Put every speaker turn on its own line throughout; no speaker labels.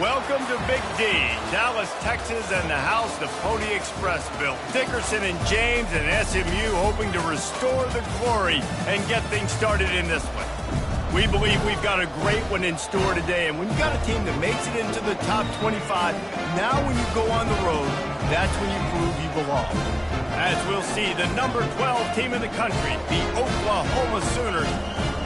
Welcome to Big D, Dallas, Texas, and the house the Pony Express built. Dickerson and James and SMU hoping to restore the glory and get things started in this one. We believe we've got a great one in store today, and when you've got a team that makes it into the top 25, now when you go on the road, that's when you prove you belong. As we'll see, the number 12 team in the country, the Oklahoma Sooners,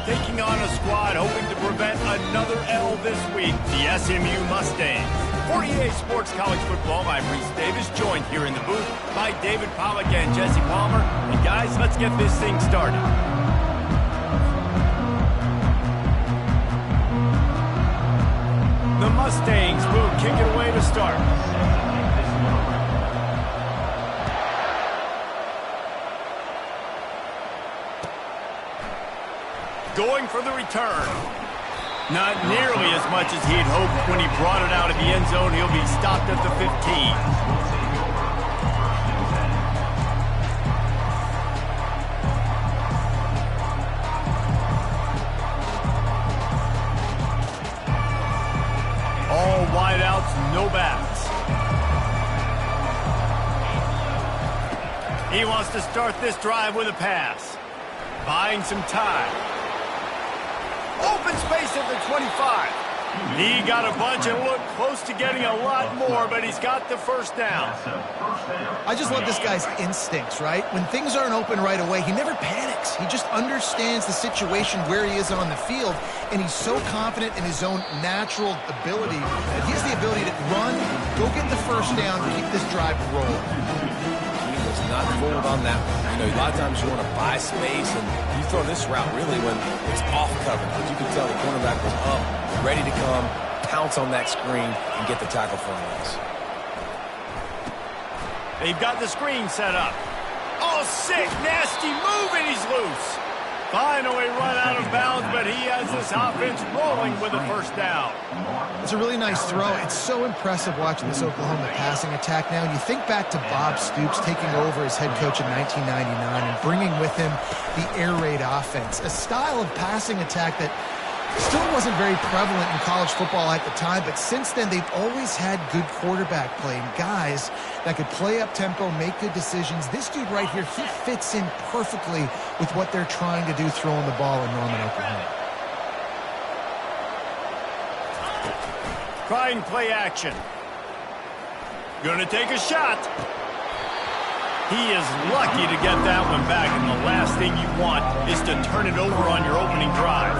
taking on a squad hoping to prevent another L this week, the SMU Mustangs. For EA Sports College Football, I'm Reese Davis, joined here in the booth by David Pollack and Jesse Palmer. And guys, let's get this thing started. The Mustangs will kick it away to start. Going for the return. Not nearly as much as he'd hoped when he brought it out of the end zone. He'll be stopped at the 15. All wideouts, no backs. He wants to start this drive with a pass. Buying some time. Open space at the 25. He got a bunch and looked close to getting a lot more, but he's got the first down.
I just love this guy's instincts, right? When things aren't open right away, he never panics. He just understands the situation where he is on the field, and he's so confident in his own natural ability that he has the ability to run, go get the first down, keep this drive rolling.
He was not fooled on that one. You know, a lot of times you want to buy space, and you throw this route really when it's off coverage. But you can tell the cornerback was up, ready to come, pounce on that screen, and get the tackle for a loss.
They've got the screen set up. Oh, sick, nasty move, and he's loose. Finally run out of bounds, but he has this offense rolling with a first down.
It's a really nice throw. It's so impressive watching this Oklahoma passing attack now. You think back to Bob Stoops taking over as head coach in 1999 and bringing with him the air raid offense, a style of passing attack that still wasn't very prevalent in college football at the time, but since then they've always had good quarterback play and guys that could play up tempo, make good decisions. This dude right here, he fits in perfectly with what they're trying to do throwing the ball in Norman, Oklahoma.
Trying play action. Gonna take a shot. He is lucky to get that one back, and the last thing you want is to turn it over on your opening drive.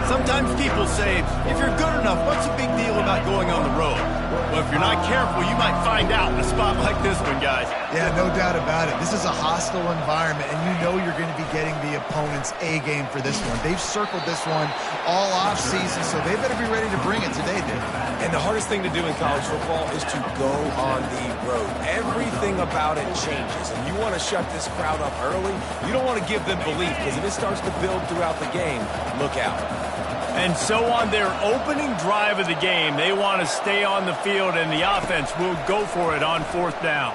Sometimes people say, if you're good enough, what's the big deal about going on the road? Well, if you're not careful, you might find out in a spot like this one, guys.
Yeah, no doubt about it. This is a hostile environment, and you know you're going to be getting the opponent's A game for this one. They've circled this one all offseason, so they better be ready to bring it today, dude.
And the hardest thing to do in college football is to go on the road. Everything about it changes, and you want to shut this crowd up early. You don't want to give them belief, because if it starts to build throughout the game, look out.
And so on their opening drive of the game, they want to stay on the field, and the offense will go for it on fourth down.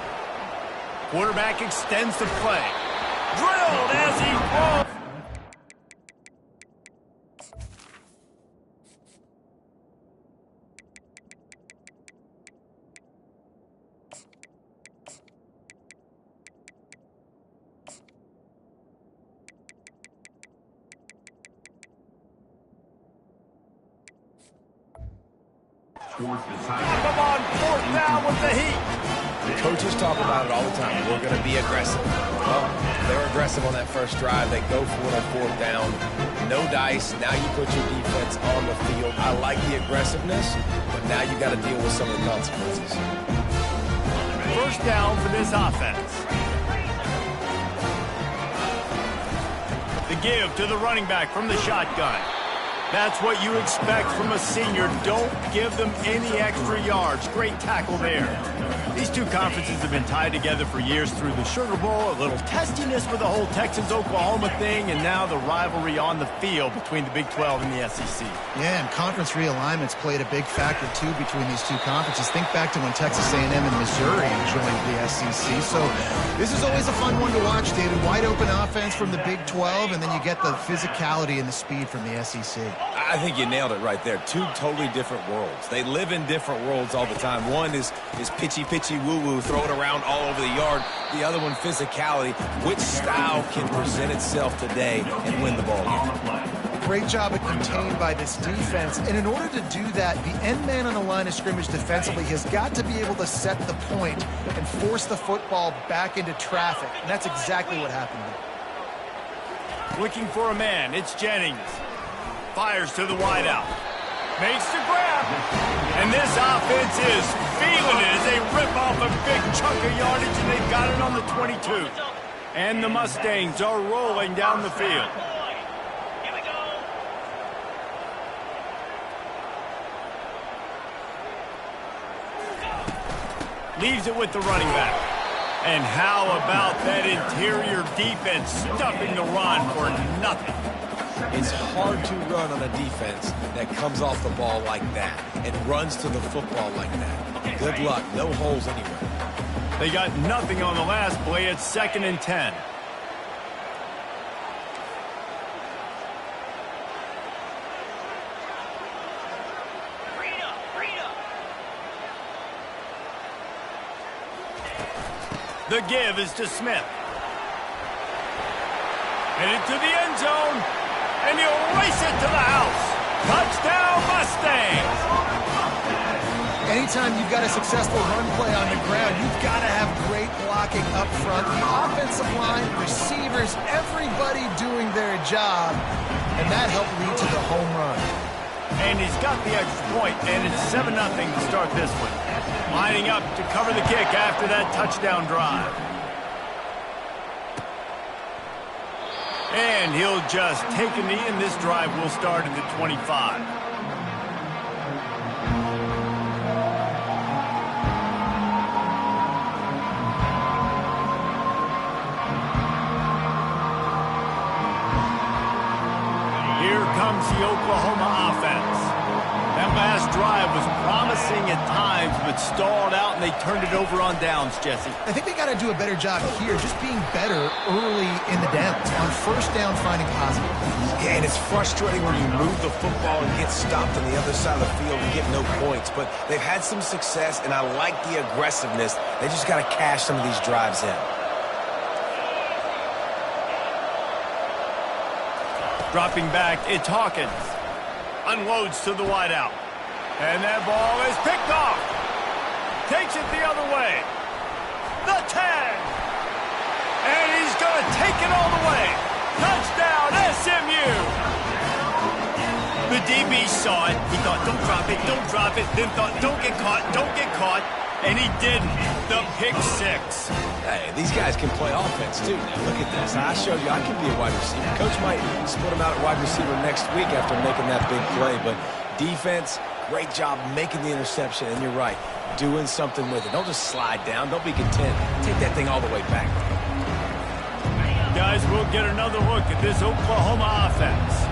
Quarterback extends the play. Drilled as he throws. Come on, fourth down with the heat.
The coaches talk about it all the time. We're going to be aggressive. Well, they're aggressive on that first drive. They go for it on fourth down. No dice. Now you put your defense on the field. I like the aggressiveness, but now you got to deal with some of the consequences.
First down for this offense. The give to the running back from the shotgun. That's what you expect from a senior. Don't give them any extra yards. Great tackle there. These two conferences have been tied together for years through the Sugar Bowl, a little testiness with the whole Texas-Oklahoma thing, and now the rivalry on the field between the Big 12 and the SEC.
Yeah, and conference realignments played a big factor, too, between these two conferences. Think back to when Texas A&M and Missouri joined the SEC. So this is always a fun one to watch, David. Wide open offense from the Big 12, and then you get the physicality and the speed from the SEC.
I think you nailed it right there. Two totally different worlds. They live in different worlds all the time. One is pitchy, woo-woo, throw it around all over the yard. The other one, physicality. Which style can present itself today and win the ball game?
Great job at contained by this defense. And in order to do that, the end man on the line of scrimmage defensively has got to be able to set the point and force the football back into traffic. And that's exactly what happened here.
Looking for a man. It's Jennings. Fires to the wideout. Makes the grab. And this offense is feeling it as they rip off a big chunk of yardage, and they've got it on the 22. And the Mustangs are rolling down the field. Leaves it with the running back. And how about that interior defense stuffing the run for nothing?
It's hard to run on a defense that comes off the ball like that and runs to the football like that. Good luck. No holes anywhere.
They got nothing on the last play. It's 2nd and 10. The give is to Smith. Headed to the end zone, and he'll race it to the house. Touchdown, Mustangs!
Anytime you've got a successful run play on the ground, you've got to have great blocking up front. The offensive line, receivers, everybody doing their job, and that helped lead to the home run.
And he's got the extra point, and it's 7-0 to start this one. Lining up to cover the kick after that touchdown drive. And he'll just take a knee, and this drive will start at the 25. Here comes the Oklahoma offense. That last drive was promising at times, but stalled out, and they turned it over on downs, Jesse.
I think they got to do a better job here, just being better early in the downs. On first down, finding positive.
Yeah, and it's frustrating when you move the football and get stopped on the other side of the field and get no points. But they've had some success, and I like the aggressiveness. They just got to cash some of these drives in.
Dropping back, it's Hawkins. Unloads to the wideout. And that ball is picked off. Takes it the other way. The 10. And he's going to take it all the way. Touchdown, SMU. The DB saw it. He thought, don't drop it, don't drop it. Then thought, don't get caught, don't get caught. And he didn't. The pick 6.
Hey, these guys can play offense, too. Now, look at this. I showed you I can be a wide receiver. Coach might split him out at wide receiver next week after making that big play. But defense, great job making the interception. And you're right, doing something with it. Don't just slide down. Don't be content. Take that thing all the way back.
Guys, we'll get another look at this Oklahoma offense.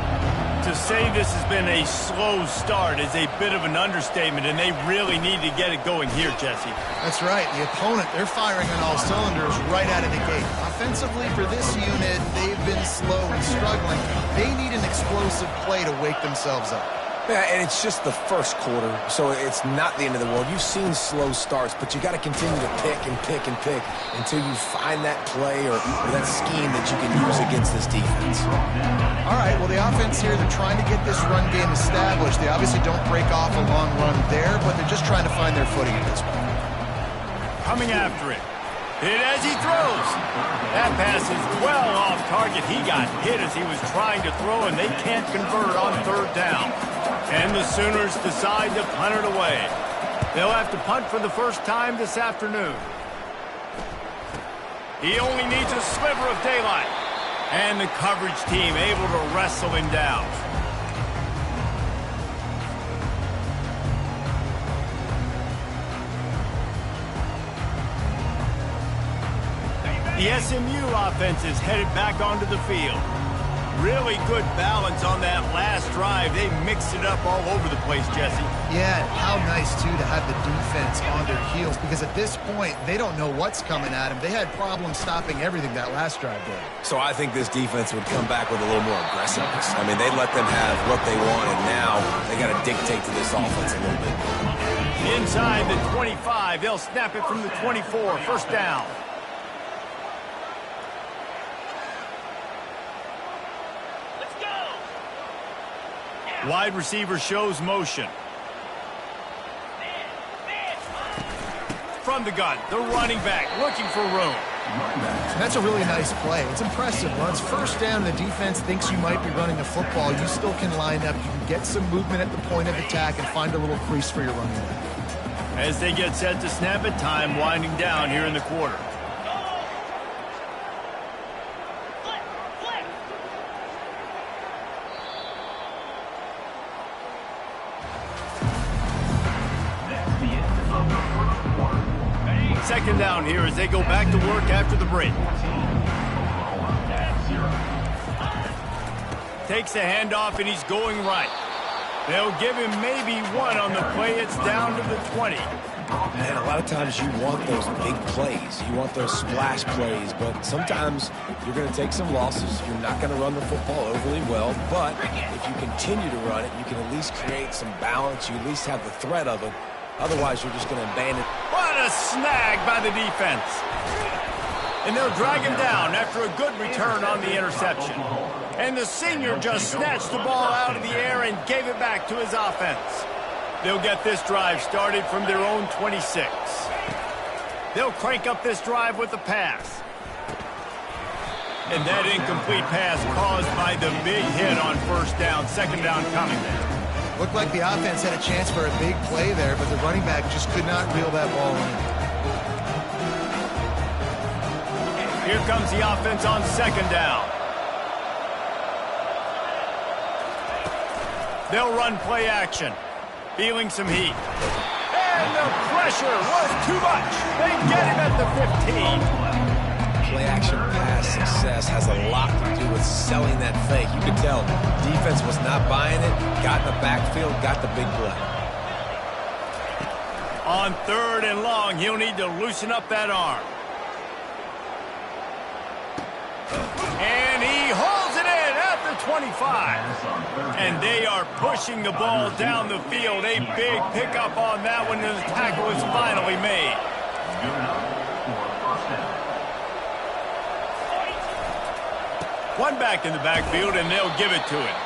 To say this has been a slow start is a bit of an understatement, and they really need to get it going here, Jesse.
That's right. The opponent, they're firing on all cylinders right out of the gate. Offensively, for this unit, they've been slow and struggling. They need an explosive play to wake themselves up.
Yeah, and it's just the first quarter, so it's not the end of the world. You've seen slow starts, but you got to continue to pick and pick and pick until you find that play or that scheme that you can use against this defense.
All right, well, the offense here, they're trying to get this run game established. They obviously don't break off a long run there, but they're just trying to find their footing at this point.
Coming after it. Hit as he throws. That pass is well off target. He got hit as he was trying to throw, and they can't convert on 3rd down. And the Sooners decide to punt it away. They'll have to punt for the first time this afternoon. He only needs a sliver of daylight. And the coverage team able to wrestle him down. The SMU offense is headed back onto the field. Really good balance on that last drive. They mixed it up all over the place, Jesse.
Yeah, how nice, too, to have the defense on their heels, because at this point, they don't know what's coming at them. They had problems stopping everything that last drive did.
So I think this defense would come back with a little more aggressiveness. I mean, they let them have what they want, and now they got to dictate to this offense a little bit.
Inside the 25, they'll snap it from the 24. First down. Wide receiver shows motion. From the gun, the running back looking for room.
That's a really nice play. It's impressive. Once first down, the defense thinks you might be running the football. You still can line up. You can get some movement at the point of attack and find a little crease for your running back.
As they get set to snap it, time winding down here in the quarter. Second down here as they go back to work after the break. Takes the handoff and he's going right. They'll give him maybe one on the play. It's down to the 20.
Man, a lot of times you want those big plays. You want those splash plays, but sometimes you're going to take some losses. You're not going to run the football overly well, but if you continue to run it, you can at least create some balance. You at least have the threat of it. Otherwise, you're just going to abandon.
What a snag by the defense. And they'll drag him down after a good return on the interception. And the senior just snatched the ball out of the air and gave it back to his offense. They'll get this drive started from their own 26. They'll crank up this drive with a pass. And that incomplete pass caused by the big hit on first down. Second down coming.
Looked like the offense had a chance for a big play there, but the running back just could not reel that ball in.
Here comes the offense on second down. They'll run play action. Feeling some heat. And the pressure was too much. They get him at the 15.
Play action pass success has a lot to do with selling that fake. You could tell defense was not buying it, got in the backfield, got the big play.
On third and long, he'll need to loosen up that arm. And he holds it in at the 25. And they are pushing the ball down the field. A big pickup on that one, and the tackle is finally made. One back in the backfield, and they'll give it to him.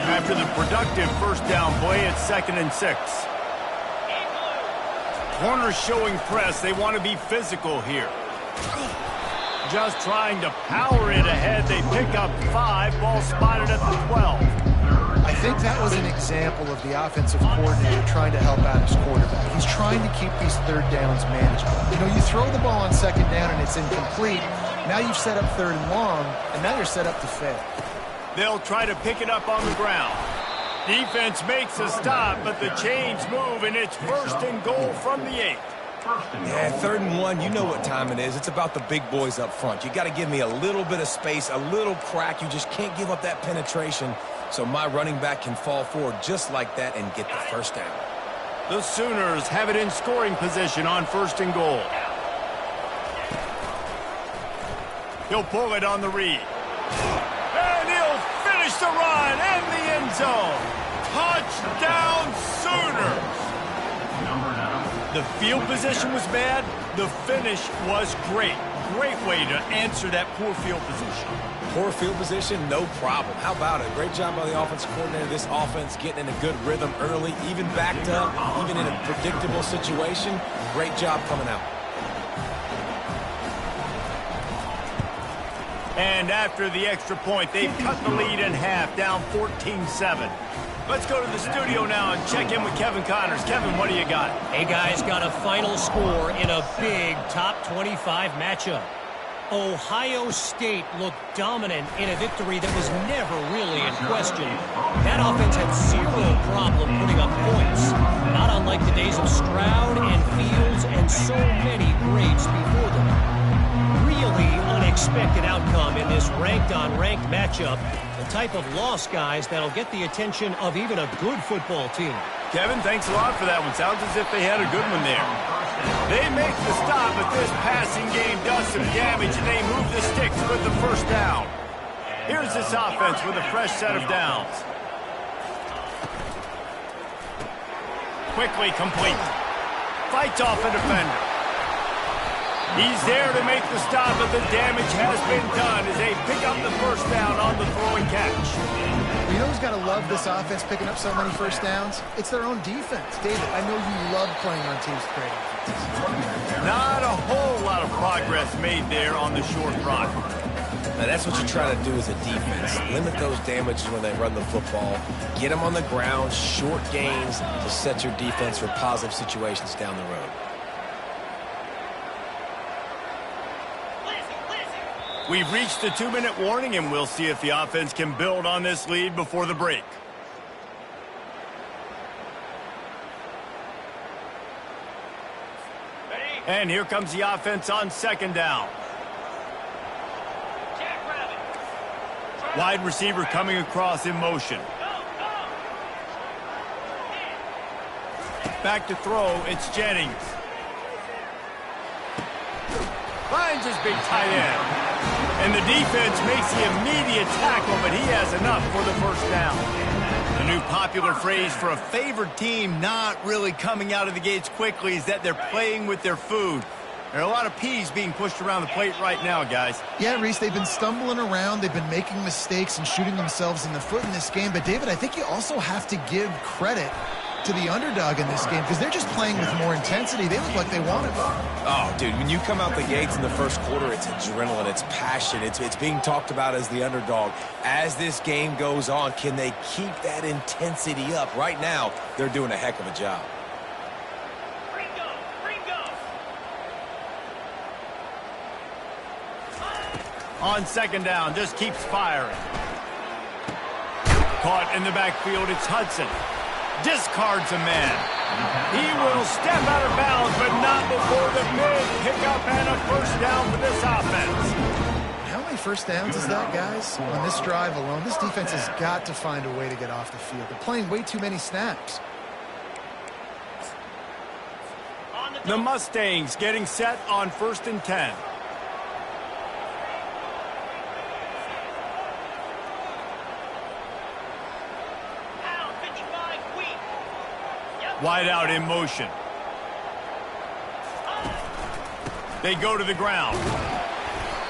After the productive first down play, it's 2nd and 6. Corners showing press. They want to be physical here. Just trying to power it ahead. They pick up 5. Ball spotted at the 12.
I think that was an example of the offensive coordinator trying to help out his quarterback. He's trying to keep these third downs manageable. You know, you throw the ball on second down and it's incomplete. Now you've set up third and long, and now you're set up to fail.
They'll try to pick it up on the ground. Defense makes a stop, but the chains move, and it's 1st and goal from the 8.
Yeah, 3rd and 1, you know what time it is. It's about the big boys up front. You got to give me a little bit of space, a little crack. You just can't give up that penetration, so my running back can fall forward just like that and get the first down.
The Sooners have it in scoring position on 1st and goal. He'll pull it on the read. And he'll finish the run in the end zone. Touchdown Sooners! The field position was bad. The finish was great. Great way to answer that poor field position.
Poor field position, no problem. How about it? Great job by the offensive coordinator. This offense getting in a good rhythm early, even backed up, even in a predictable situation. Great job coming out.
And after the extra point, they've cut the lead in half, down 14-7. Let's go to the studio now and check in with Kevin Connors. Kevin, what do you got?
Hey, guys, got a final score in a big top 25 matchup. Ohio State looked dominant in a victory that was never really in question. That offense had zero problem putting up points, not unlike the days of Stroud and Fields and so many greats before them. really unexpected outcome in this ranked-on-ranked matchup. The type of loss, guys, that'll get the attention of even a good football team.
Kevin, thanks a lot for that one. Sounds as if they had a good one there. They make the stop, but this passing game does some damage, and they move the sticks with the first down. Here's this offense with a fresh set of downs. Quickly complete. Fights off a defender. He's there to make the stop, but the damage has been done as they pick up the first down on the throw and catch.
You know who's got to love this offense picking up so many first downs? It's their own defense. David, I know you love playing on teams with great offenses.
Not a whole lot of progress made there on the short run.
Now, that's what you try to do as a defense. Limit those damages when they run the football. Get them on the ground, short gains to set your defense for positive situations down the road.
We've reached the 2-minute warning, and we'll see if the offense can build on this lead before the break. And here comes the offense on second down. Wide receiver coming across in motion. Back to throw, it's Jennings. Finds his big tight end. And the defense makes the immediate tackle, but he has enough for the first down. The new popular phrase for a favored team not really coming out of the gates quickly is that they're playing with their food. There are a lot of peas being pushed around the plate right now, guys.
Yeah, Reese, they've been stumbling around. They've been making mistakes and shooting themselves in the foot in this game. But, David, I think you also have to give credit to the underdog in this game because they're just playing with more intensity. They look like they want it.
Oh, dude, when you come out the gates in the first quarter, it's adrenaline, it's passion, it's being talked about as the underdog. As this game goes on, can they keep that intensity up? Right now, they're doing a heck of a job.
On second down, just keeps firing. Caught in the backfield, it's Hudson. Discards a man. He will step out of bounds, but not before the big pickup and a first down for this offense.
How many first downs is that, guys? On this drive alone, this defense has got to find a way to get off the field. They're playing way too many snaps.
The Mustangs getting set on 1st and 10. Wide out in motion. They go to the ground.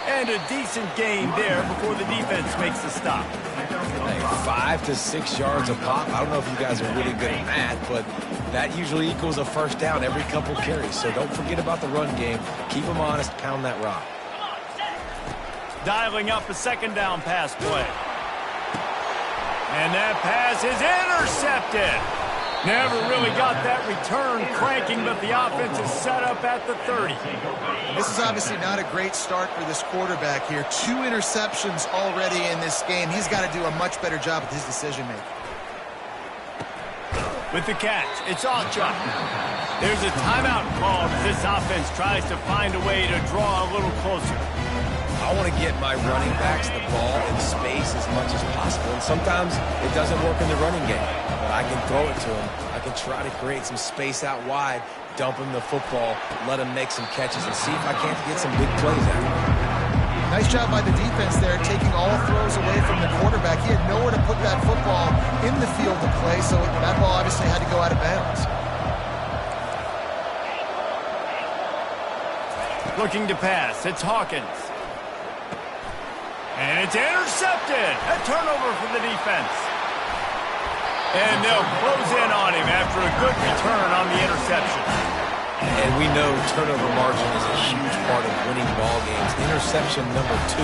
And a decent gain there before the defense makes the stop.
Hey, 5 to 6 yards a pop. I don't know if you guys are really good at math, but that usually equals a first down every couple carries. So don't forget about the run game. Keep them honest. Pound that rock.
Dialing up a second down pass play. And that pass is intercepted. Never really got that return cranking, but the offense is set up at the 30.
This is obviously not a great start for this quarterback here. 2 interceptions already in this game. He's got to do a much better job with his decision-making.
With the catch, it's Alchuk. There's a timeout called as this offense tries to find a way to draw a little closer.
I want to get my running backs the ball in space as much as possible. And sometimes it doesn't work in the running game. But I can throw it to him. I can try to create some space out wide, dump him the football, let him make some catches, and see if I can't get some big plays out of him.
Nice job by the defense there, taking all throws away from the quarterback. He had nowhere to put that football in the field to play, so that ball obviously had to go out of bounds.
Looking to pass, it's Hawkins. And it's intercepted. A turnover for the defense. And they'll close in on him after a good return on the interception.
And we know turnover margin is a huge part of winning ball games. Interception number 2.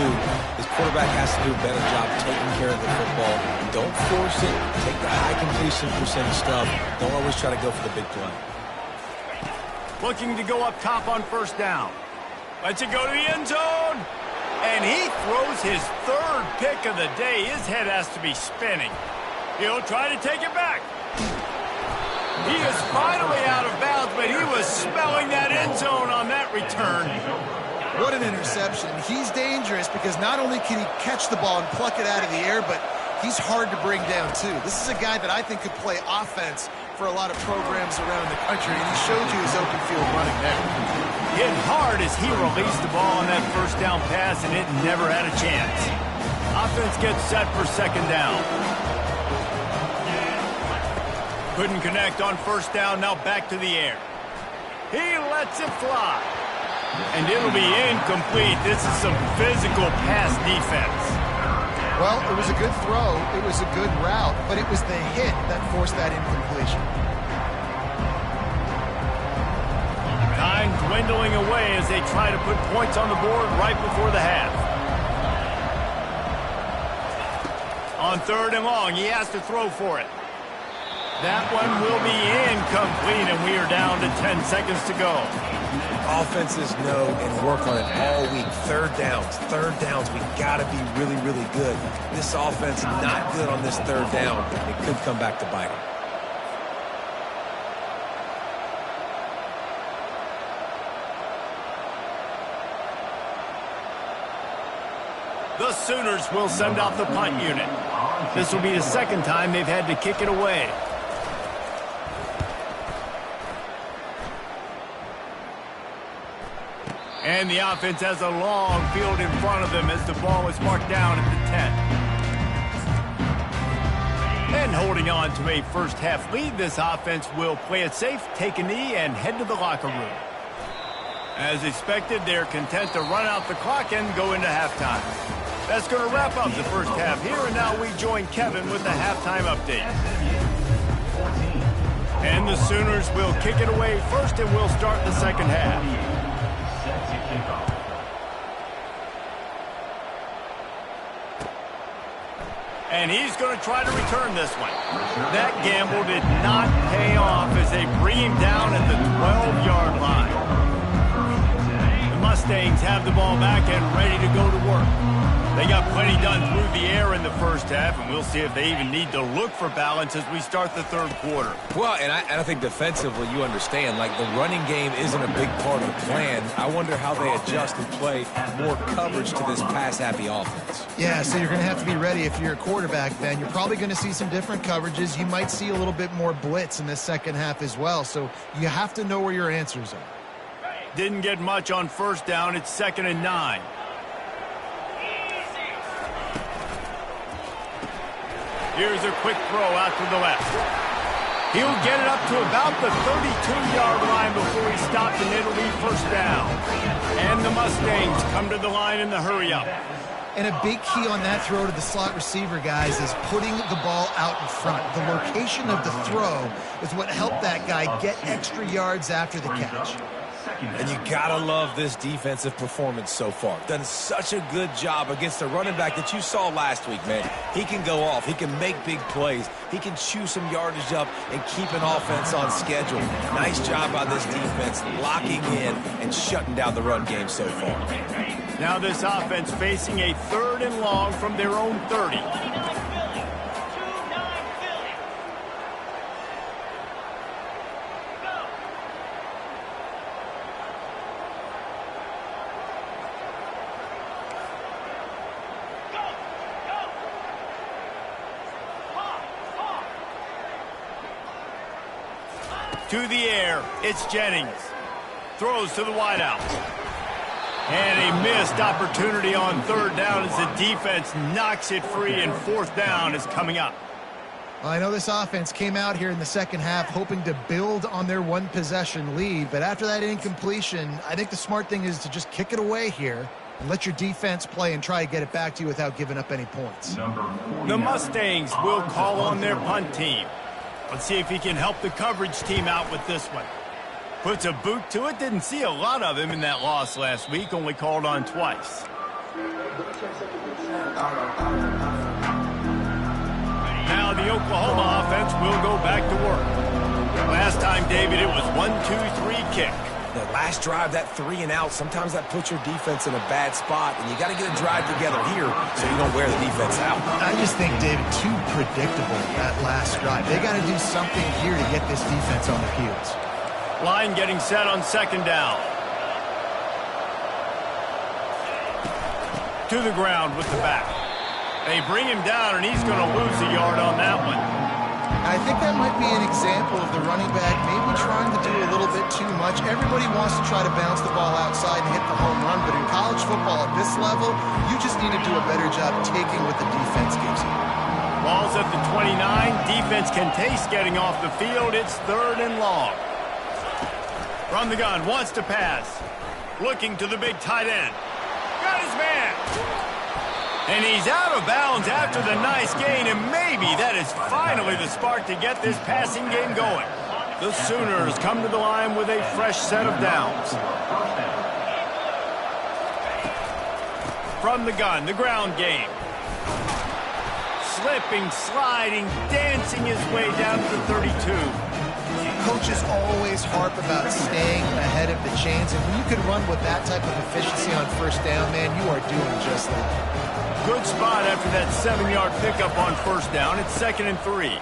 His quarterback has to do a better job taking care of the football. Don't force it. Take the high completion percentage stuff. Don't always try to go for the big play.
Looking to go up top on first down. Lets it go to the end zone. And he throws his 3rd pick of the day. His head has to be spinning. He'll try to take it back. He is finally out of bounds, but he was smelling that end zone on that return.
What an interception. He's dangerous because not only can he catch the ball and pluck it out of the air, but he's hard to bring down, too. This is a guy that I think could play offense for a lot of programs around the country, and he showed you his open field running there.
Hit hard as he released the ball on that first down pass, and it never had a chance. Offense gets set for second down. Couldn't connect on first down, now back to the air. He lets it fly. And it'll be incomplete. This is some physical pass defense.
Well, it was a good throw, it was a good route, but it was the hit that forced that incompletion.
Time dwindling away as they try to put points on the board right before the half. On third and long, he has to throw for it. That one will be incomplete, and we are down to 10 seconds to go.
Offenses know and work on it all week. Third downs, we got to be really, really good. This offense not good on this third down. It could come back to bite them.
The Sooners will send out the punt unit. This will be the second time they've had to kick it away. And the offense has a long field in front of them as the ball is marked down at the 10. And holding on to a first half lead, this offense will play it safe, take a knee, and head to the locker room. As expected, they're content to run out the clock and go into halftime. That's going to wrap up the first half here, and now we join Kevin with the halftime update. And the Sooners will kick it away first, and we'll start the second half. And he's going to try to return this one. That gamble did not pay off as they bring him down at the 12-yard line. The Mustangs have the ball back and ready to go to work. They got plenty done through the air in the first half, and we'll see if they even need to look for balance as we start the third quarter.
Well, and I think defensively you understand, like the running game isn't a big part of the plan. I wonder how they adjust and play more coverage to this pass-happy offense.
Yeah, so you're going to have to be ready if you're a quarterback, Ben. You're probably going to see some different coverages. You might see a little bit more blitz in the second half as well, so you have to know where your answers are.
Didn't get much on first down. It's 2nd and 9. Here's a quick throw out to the left. He'll get it up to about the 32-yard line before he stopped, and it'll be first down. And the Mustangs come to the line in the hurry-up.
And a big key on that throw to the slot receiver, guys, is putting the ball out in front. The location of the throw is what helped that guy get extra yards after the catch.
And you gotta love this defensive performance so far. Done such a good job against a running back that you saw last week, man. He can go off. He can make big plays. He can chew some yardage up and keep an offense on schedule. Nice job by this defense locking in and shutting down the run game so far.
Now this offense facing a 3rd and long from their own 30. To the air, it's Jennings. Throws to the wideout. And a missed opportunity on 3rd down as the defense knocks it free, and 4th down is coming up.
Well, I know this offense came out here in the second half hoping to build on their one-possession lead, but after that incompletion, I think the smart thing is to just kick it away here and let your defense play and try to get it back to you without giving up any points.
The Mustangs will call on their punt team. Let's see if he can help the coverage team out with this one. Puts a boot to it. Didn't see a lot of him in that loss last week. Only called on twice. Now the Oklahoma offense will go back to work. Last time, David, it was 1-2-3 kick.
The last drive, that 3 and out, sometimes that puts your defense in a bad spot, and you got to get a drive together here so you don't wear the defense out.
I just think, David, too predictable, that last drive. They got to do something here to get this defense on their heels.
Line getting set on 2nd down. To the ground with the back. They bring him down, and he's going to lose a yard on that one.
I think that might be an example of the running back maybe trying to do a little bit too much. Everybody wants to try to bounce the ball outside and hit the home run, but in college football at this level, you just need to do a better job taking what the defense gives you.
Ball's at the 29. Defense can taste getting off the field. It's 3rd and long. From the gun, wants to pass. Looking to the big tight end. Got his man. And he's out of bounds after the nice gain, and maybe that is finally the spark to get this passing game going. The Sooners come to the line with a fresh set of downs. From the gun, the ground game. Slipping, sliding, dancing his way down to the 32.
Coaches always harp about staying ahead of the chains, and when you can run with that type of efficiency on first down, man, you are doing just that.
Good spot after that 7-yard pickup on first down. It's 2nd and 3.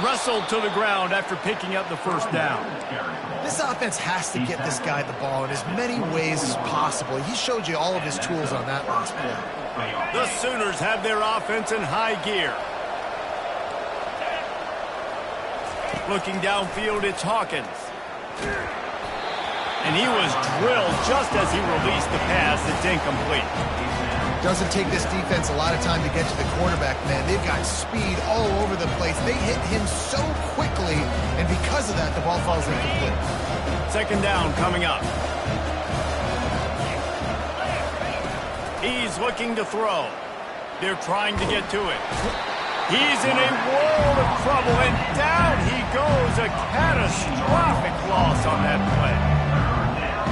Wrestled to the ground after picking up the first down.
This offense has to get this guy the ball in as many ways as possible. He showed you all of his tools on that last play.
The Sooners have their offense in high gear. Looking downfield, it's Hawkins. And he was drilled just as he released the pass. It's incomplete.
Doesn't take this defense a lot of time to get to the quarterback, man. They've got speed all over the place. They hit him so quickly, and because of that, the ball falls incomplete.
2nd down coming up. He's looking to throw. They're trying to get to it. He's in a world of trouble, and down he goes. A catastrophic loss on that play.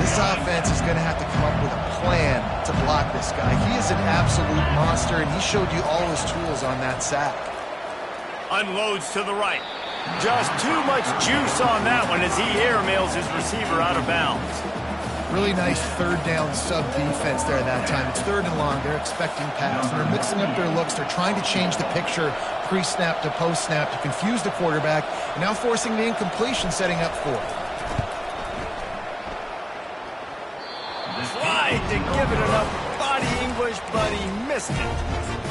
This offense is going to have to come up with a plan to block this guy. He is an absolute monster, and he showed you all his tools on that sack.
Unloads to the right. Just too much juice on that one as he airmails his receiver out of bounds.
Really nice 3rd down sub defense there that time. It's 3rd and long. They're expecting pass. They're mixing up their looks. They're trying to change the picture pre-snap to post-snap to confuse the quarterback, and now forcing the incompletion, setting up 4th.
Tried to give it enough body English, but he missed it.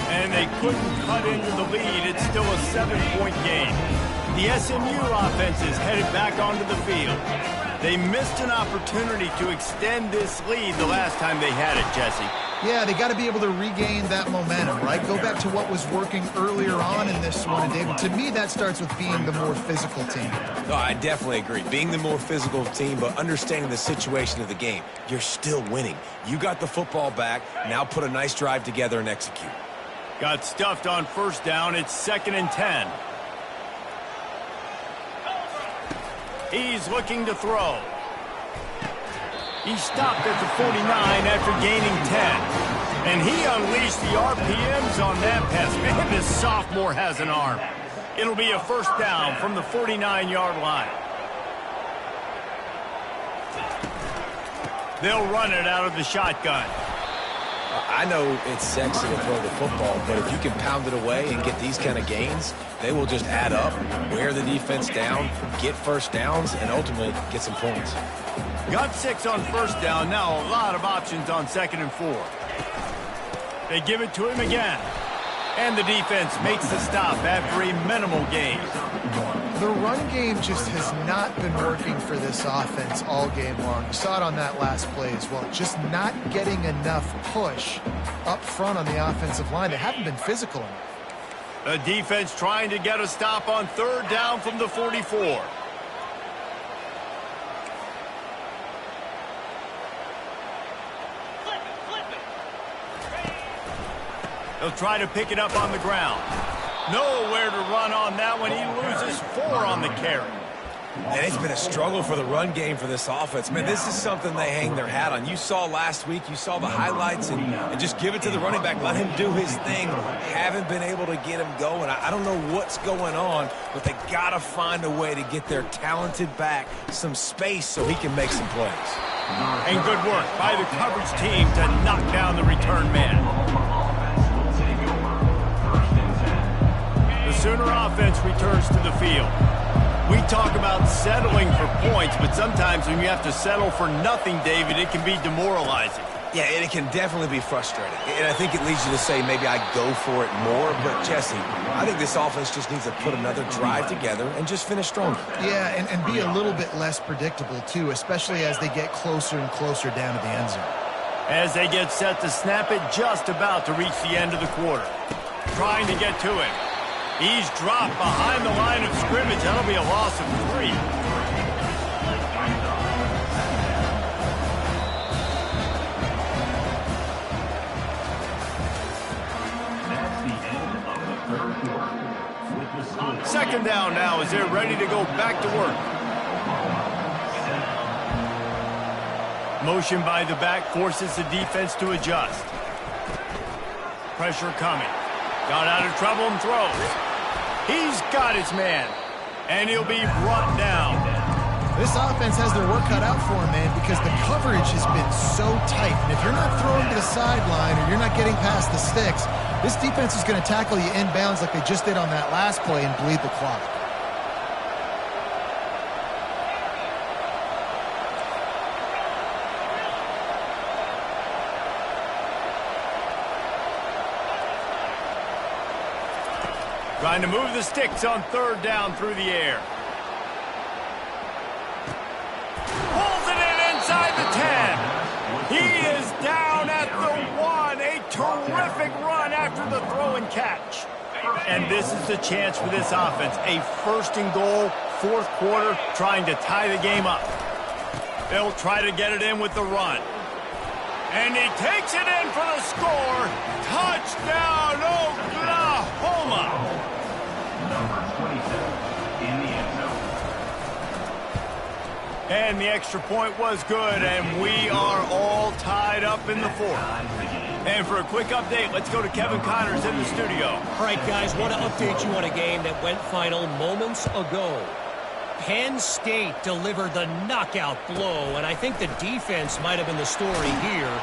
And they couldn't cut into the lead. It's still a 7-point game. The SMU offense is headed back onto the field. They missed an opportunity to extend this lead the last time they had it, Jesse.
Yeah, they got to be able to regain that momentum, right? Go back to what was working earlier on in this one. And David, to me, that starts with being the more physical team.
No, I definitely agree. Being the more physical team, but understanding the situation of the game. You're still winning. You got the football back. Now put a nice drive together and execute.
Got stuffed on first down. It's 2nd and 10. He's looking to throw. He stopped at the 49 after gaining 10. And he unleashed the RPMs on that pass. Man, this sophomore has an arm. It'll be a first down from the 49-yard line. They'll run it out of the shotgun.
I know it's sexy to throw the football, but if you can pound it away and get these kind of gains, they will just add up, wear the defense down, get first downs, and ultimately get some points.
Got 6 on first down. Now a lot of options on 2nd and 4. They give it to him again. And the defense makes the stop after a minimal gain.
The run game just has not been working for this offense all game long. You saw it on that last play as well. Just not getting enough push up front on the offensive line. They haven't been physical enough.
The defense trying to get a stop on 3rd down from the 44. They'll try to pick it up on the ground. Nowhere to run on that one. He loses 4 on the carry.
And it's been a struggle for the run game for this offense. Man, this is something they hang their hat on. You saw last week, you saw the highlights, and just give it to the running back. Let him do his thing. Haven't been able to get him going. I don't know what's going on, but they got to find a way to get their talented back some space so he can make some plays.
And good work by the coverage team to knock down the return man. The Sooner offense returns to the field. We talk about settling for points, but sometimes when you have to settle for nothing, David, it can be demoralizing.
Yeah, and it can definitely be frustrating. And I think it leads you to say maybe I go for it more. But, Jesse, I think this offense just needs to put another drive together and just finish stronger.
Yeah, and be a little bit less predictable, too, especially as they get closer and closer down to the end zone.
As they get set to snap it, just about to reach the end of the quarter. Trying to get to him. He's dropped behind the line of scrimmage. That'll be a loss of 3. Second down now as they're ready to go back to work. Motion by the back forces the defense to adjust. Pressure coming. Got out of trouble and throws. He's got his man. And he'll be brought down.
This offense has their work cut out for him, man, because the coverage has been so tight. And if you're not throwing to the sideline or you're not getting past the sticks, this defense is going to tackle you inbounds like they just did on that last play and bleed the clock.
Trying to move the sticks on third down through the air. Pulls it in inside the 10. He is down at the 1. A terrific run after the throw and catch. And this is the chance for this offense. A first and goal, fourth quarter, trying to tie the game up. They'll try to get it in with the run. And he takes it in for the score. Touchdown, Oklahoma! And the extra point was good, and we are all tied up in the fourth. And for a quick update, let's go to Kevin Connors in the studio.
All right, guys, want to update you on a game that went final moments ago. Penn State delivered the knockout blow, and I think the defense might have been the story here.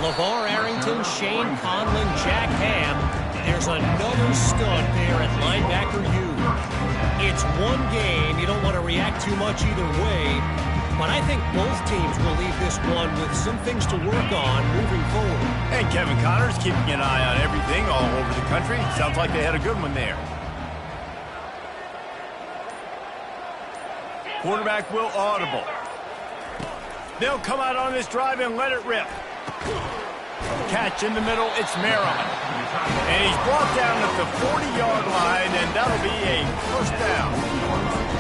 LeVar Arrington, Shane Conlon, Jack Ham. There's another stud there at linebacker U. It's one game. You don't want to react too much either way. But I think both teams will leave this one with some things to work on moving forward.
And Kevin Connors keeping an eye on everything all over the country. Sounds like they had a good one there. Quarterback will audible. They'll come out on this drive and let it rip. Catch in the middle, it's Maryland. And he's brought down at the 40-yard line, and that'll be a first down.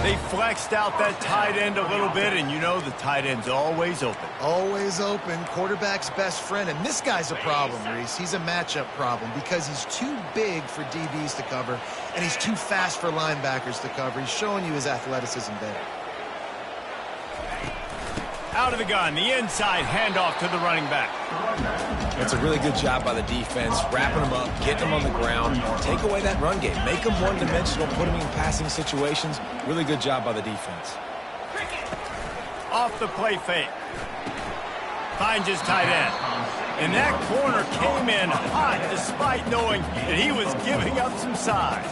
They flexed out that tight end a little bit, and you know the tight end's always open.
Always open, quarterback's best friend. And this guy's a problem, Reese. He's a matchup problem because he's too big for DBs to cover, and he's too fast for linebackers to cover. He's showing you his athleticism there.
Out of the gun, the inside handoff to the running back.
It's a really good job by the defense, wrapping them up, getting them on the ground, take away that run game, make them one-dimensional, put them in passing situations. Really good job by the defense.
Off the play fake. Finds his tight end. And that corner came in hot despite knowing that he was giving up some size.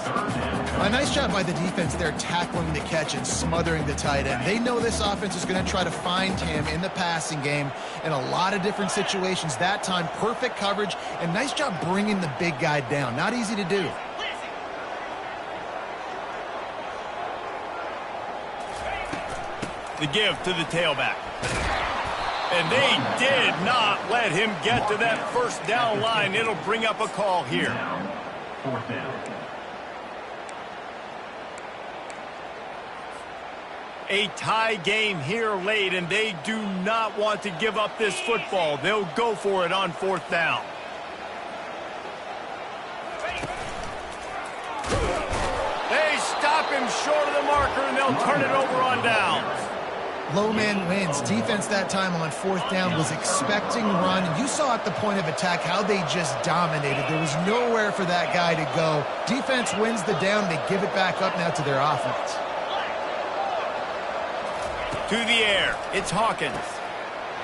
A nice job by the defense there tackling the catch and smothering the tight end. They know this offense is going to try to find him in the passing game in a lot of different situations. That time, perfect coverage, and nice job bringing the big guy down. Not easy to do.
The give to the tailback. And they did not let him get to that first down line. It'll bring up a call here.
Fourth down.
A tie game here late, and they do not want to give up this football. They'll go for it on fourth down. They stop him short of the marker, and they'll turn it over on downs.
Low man wins. Defense that time on fourth down was expecting run. You saw at the point of attack how they just dominated. There was nowhere for that guy to go. Defense wins the down. They give it back up now to their offense.
To the air, it's Hawkins.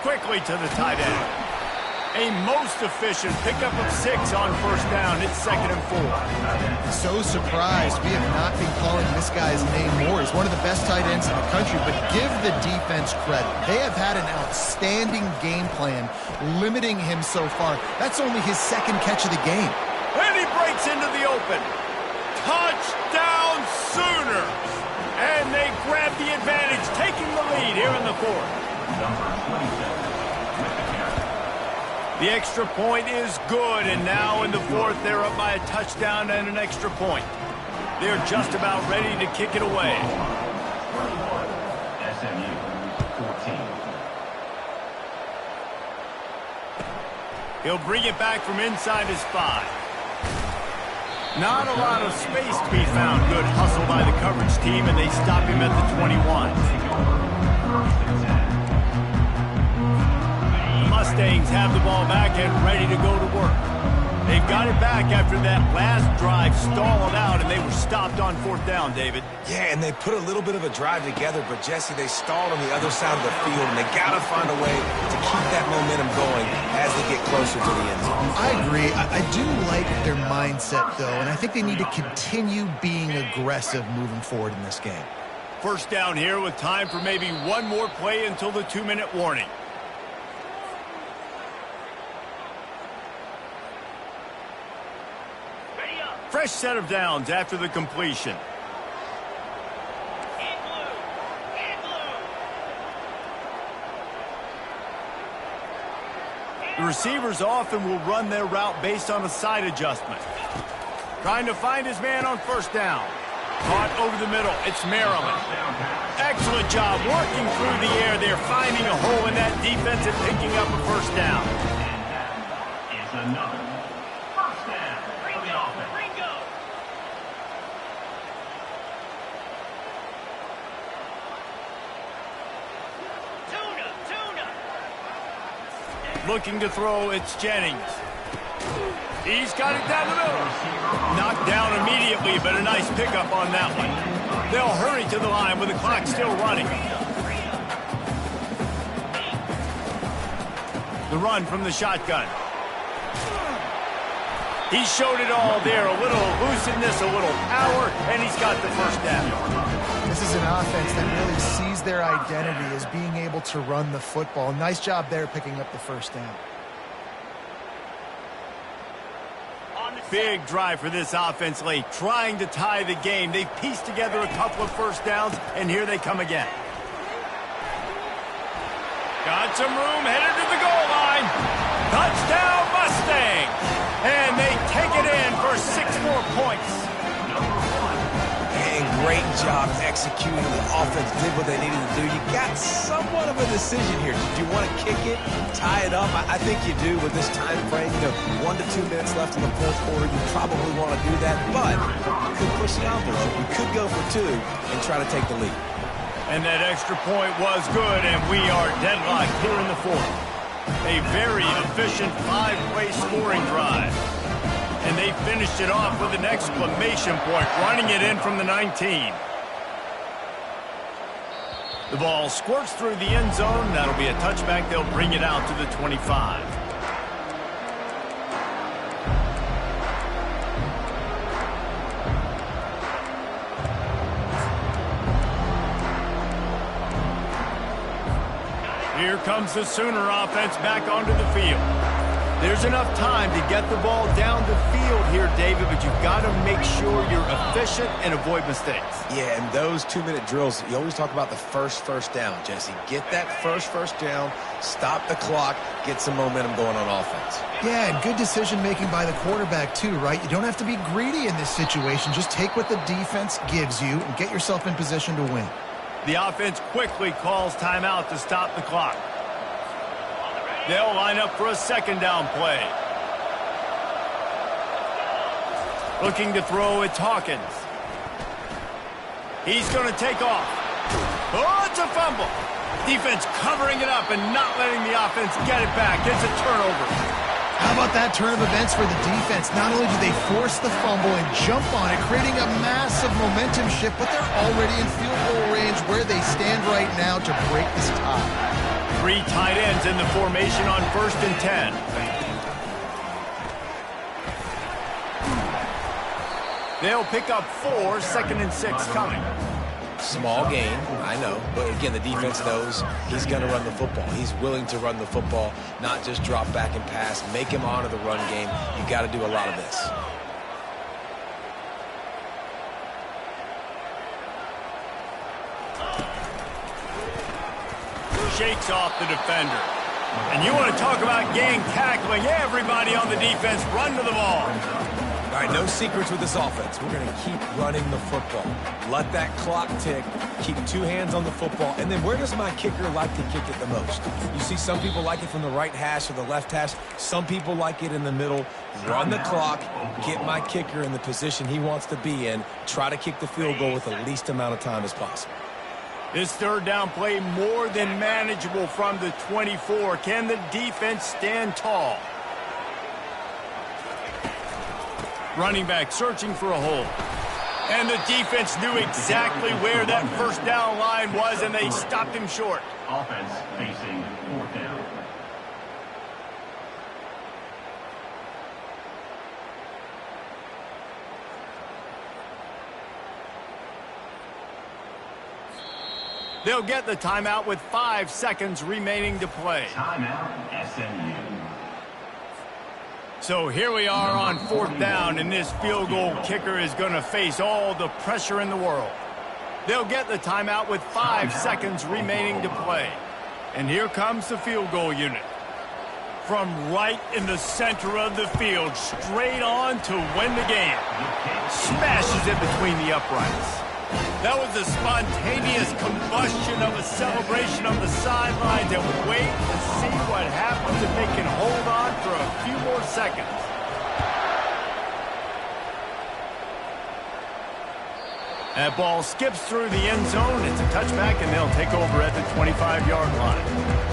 Quickly to the tight end. A most efficient pickup of 6 on first down. It's 2nd and 4.
So surprised we have not been calling this guy's name more. He's one of the best tight ends in the country, but give the defense credit. They have had an outstanding game plan limiting him so far. That's only his 2nd catch of the game.
And he breaks into the open. Touchdown Sooners! And they grab the advantage, taking the lead here in the 4th. The extra point is good, and now in the 4th, they're up by a touchdown and an extra point. They're just about ready to kick it away.
SMU 14.
He'll bring it back from inside his 5. Not a lot of space to be found. Good hustle by the coverage team, and they stop him at the 21. The Mustangs have the ball back and ready to go to work. They've got it back after that last drive stalled out, and they were stopped on 4th down, David.
Yeah, and they put a little bit of a drive together, but, Jesse, they stalled on the other side of the field, and they got to find a way to keep that momentum going as they get closer to the end zone.
I agree. I do like their mindset, though, and I think they need to continue being aggressive moving forward in this game.
First down here with time for maybe one more play until the 2-minute warning. Fresh set of downs after the completion. The receivers often will run their route based on a side adjustment. Trying to find his man on first down. Caught over the middle. It's Maryland. Excellent job working through the air. They're finding a hole in that defense and picking up a first down.
And that is another first down for the offense.
Looking to throw, it's Jennings. He's got it down the middle. Knocked down immediately, but a nice pickup on that one. They'll hurry to the line with the clock still running. The run from the shotgun. He showed it all there. A little elusiveness, a little power, and he's got the first down.
This is an offense that really sees their identity as being able to run the football. Nice job there picking up the first down.
Big drive for this offense late, trying to tie the game. They've pieced together a couple of first downs, and here they come again. Got some room, headed to the goal line. Touchdown Mustangs! And they take it in for 6 more points.
And great job executing. The offense did what they needed to do. You got somewhat of a decision here. Do you want to kick it, tie it up? I think you do with this time frame. 1 to 2 minutes left in the 4th quarter. You probably want to do that, but you could push the envelope. You could go for 2 and try to take the lead.
And that extra point was good, and we are deadlocked here in the 4th. A very efficient 5-play scoring drive. And they finished it off with an exclamation point, running it in from the 19. The ball squirts through the end zone. That'll be a touchback. They'll bring it out to the 25. Here comes the Sooner offense back onto the field. There's enough time to get the ball down the field here, David, but you've got to make sure you're efficient and avoid mistakes.
Yeah, and those 2-minute drills, you always talk about the first down, Jesse. Get that first down, stop the clock, get some momentum going on offense.
Yeah, and good decision-making by the quarterback, too, right? You don't have to be greedy in this situation. Just take what the defense gives you and get yourself in position to win.
The offense quickly calls timeout to stop the clock. They'll line up for a 2nd down play. Looking to throw, it's Hawkins. He's going to take off. Oh, it's a fumble. Defense covering it up and not letting the offense get it back. It's a turnover.
How about that turn of events for the defense? Not only do they force the fumble and jump on it, creating a massive momentum shift, but they're already in field goal range where they stand right now to break this tie.
Three tight ends in the formation on 1st and 10. They'll pick up 4, 2nd and 6 coming.
Small gain, I know, but again, the defense knows he's going to run the football. He's willing to run the football, not just drop back and pass, make him honor the run game. You got to do a lot of this.
Shakes off the defender. And you want to talk about gang tackling. Everybody on the defense run to the ball.
All right, no secrets with this offense. We're going to keep running the football. Let that clock tick. Keep 2 hands on the football. And then where does my kicker like to kick it the most? You see some people like it from the right hash or the left hash. Some people like it in the middle. Run the clock. Get my kicker in the position he wants to be in. Try to kick the field goal with the least amount of time as possible.
This 3rd down play more than manageable from the 24. Can the defense stand tall? Running back searching for a hole. And the defense knew exactly where that 1st down line was, and they stopped him short.
Offense facing 4th down.
They'll get the timeout with 5 seconds remaining to play.
Timeout, SMU.
So here we are on 4th down, and this field goal kicker is going to face all the pressure in the world. They'll get the timeout with 5 seconds remaining to play. And here comes the field goal unit. From right in the center of the field, straight on to win the game. Smashes it between the uprights. That was a spontaneous combustion of a celebration on the sidelines, and wait to see what happens if they can hold on for a few more seconds. That ball skips through the end zone. It's a touchback, and they'll take over at the 25-yard line.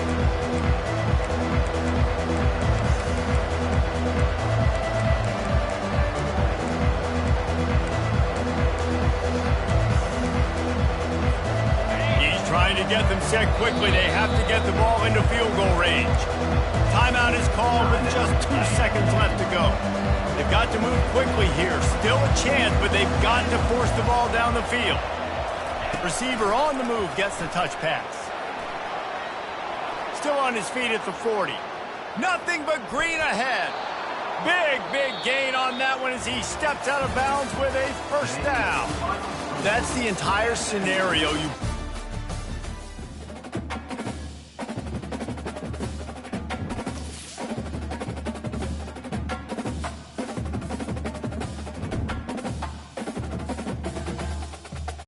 Trying to get them set quickly. They have to get the ball into field goal range. Timeout is called with just 2 seconds left to go. They've got to move quickly here. Still a chance, but they've got to force the ball down the field. Receiver on the move gets the touch pass. Still on his feet at the 40. Nothing but green ahead. Big gain on that one as he steps out of bounds with a 1st down. That's the entire scenario. You